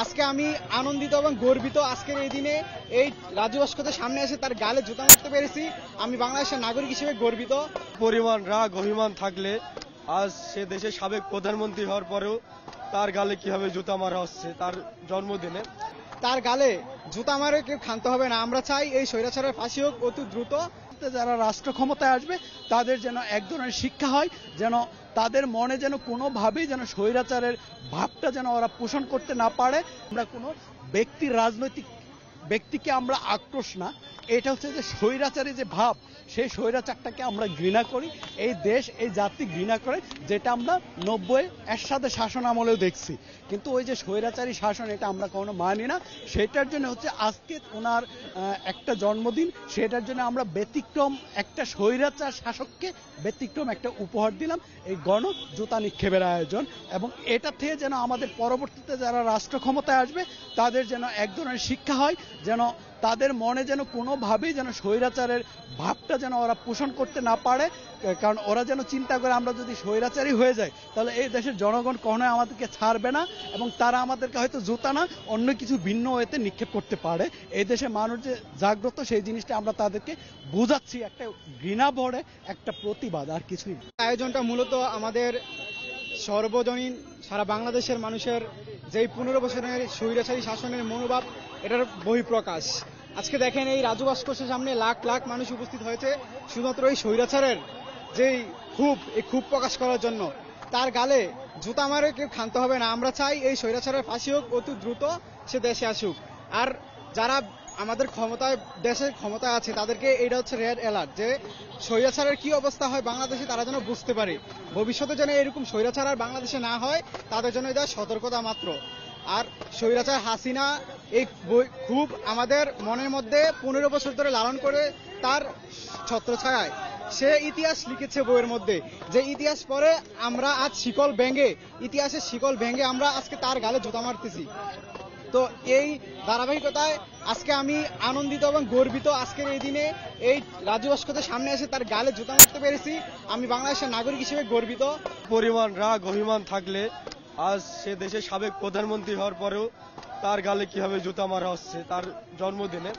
আজকে আমি আনন্দিত এবং গর্বিত আজকের এই দিনে এই রাজু ভাস্করের সামনে এসে তার গালে জুতা মারতে পেরেছি। আমি বাংলাদেশের নাগরিক হিসেবে গর্বিত। পরিমাণ রাগ অভিমান থাকলে আজ সে দেশের সাবেক প্রধানমন্ত্রী হওয়ার পরেও তার গালে কিভাবে জুতা মারা হচ্ছে তার জন্মদিনে। তার গালে জুতা মারে কেউ ক্ষান্ত হবে না। আমরা চাই এই স্বৈরাচারের ফাঁসি হোক অতি দ্রুত। যারা রাষ্ট্র ক্ষমতায় আসবে তাদের যেন এক ধরনের শিক্ষা হয়, যেন তাদের মনে যেন কোনোভাবেই যেন স্বৈরাচারের ভাবটা যেন ওরা পোষণ করতে না পারে। আমরা কোনো রাজনৈতিক ব্যক্তিকে আমরা আক্রোশ না, এটা হচ্ছে যে স্বৈরাচারী যে ভাব, সেই স্বৈরাচারটাকে আমরা ঘৃণা করি। এই দেশ এই জাতি ঘৃণা করে, যেটা আমরা 90 এরশাদের শাসন আমলেও দেখছি। কিন্তু ওই যে স্বৈরাচারী শাসন, এটা আমরা কখনো মানি না। সেটার জন্য হচ্ছে আজকে ওনার একটা জন্মদিন, সেটার জন্য আমরা ব্যতিক্রম একটা স্বৈরাচার শাসককে ব্যতিক্রম একটা উপহার দিলাম, এই গণ জুতা নিক্ষেপের আয়োজন। এবং এটা থেকে যেন আমাদের পরবর্তীতে যারা রাষ্ট্র ক্ষমতায় আসবে তাদের যেন এক ধরনের শিক্ষা হয়, যেন তাদের মনে যেন কোনোভাবেই যেন স্বৈরাচারের ভাবটা যেন ওরা পোষণ করতে না পারে। কারণ ওরা যেন চিন্তা করে আমরা যদি স্বৈরাচারী হয়ে যাই তাহলে এই দেশের জনগণ কখনোই আমাদেরকে ছাড়বে না, এবং তারা আমাদেরকে হয়তো জুতা না অন্য কিছু ভিন্ন ওয়েতে নিক্ষেপ করতে পারে। এই দেশে মানুষ যে জাগ্রত, সেই জিনিসটা আমরা তাদেরকে বোঝাচ্ছি, একটা ঘৃণা ভরে একটা প্রতিবাদ, আর কিছুই না। আয়োজনটা মূলত আমাদের সর্বজনীন সারা বাংলাদেশের মানুষের যেই 15 বছরের স্বৈরাচারী শাসনের মনোভাব, এটার বহিঃপ্রকাশ। আজকে দেখেন এই রাজু ভাস্করের সামনে লাখ লাখ মানুষ উপস্থিত হয়েছে শুধুমাত্র এই স্বৈরাচারের যেই এই ক্ষোভ প্রকাশ করার জন্য। তার গালে জুতা মারে কেউ ক্ষান্ত হবে না। আমরা চাই এই স্বৈরাচারের ফাঁসি হোক অতি দ্রুত, সে দেশে আসুক। আর যারা আমাদের দেশের ক্ষমতায় আছে তাদেরকে এটা হচ্ছে রেড অ্যালার্ট, যে স্বৈরাচারের কি অবস্থা হয় বাংলাদেশে তারা যেন বুঝতে পারে। ভবিষ্যতে যেন এরকম স্বৈরাচার আর বাংলাদেশে না হয়, তাদের জন্য এটা সতর্কতা মাত্র। আর স্বৈরাচার হাসিনা এই খুব আমাদের মনের মধ্যে 15 বছর ধরে লালন করে তার ছত্রছায়ায় সে ইতিহাস লিখেছে বইয়ের মধ্যে, যে ইতিহাস পরে আমরা আজ ইতিহাসের শিকল ভেঙে আমরা আজকে তার গালে জুতা মারতেছি। তো এই ধারাবাহিকতায় আজকে আমি আনন্দিত এবং গর্বিত আজকের এই দিনে এই রাজু ভাস্করের সামনে এসে তার গালে জুতা মারতে পেরেছি। আমি বাংলাদেশের নাগরিক হিসেবে গর্বিত। পরিমাণ রাগ অভিমান থাকলে আজ সে দেশের সাবেক প্রধানমন্ত্রী হওয়ার পরেও তার গালে কিভাবে জুতা মারা হচ্ছে তার জন্মদিনে।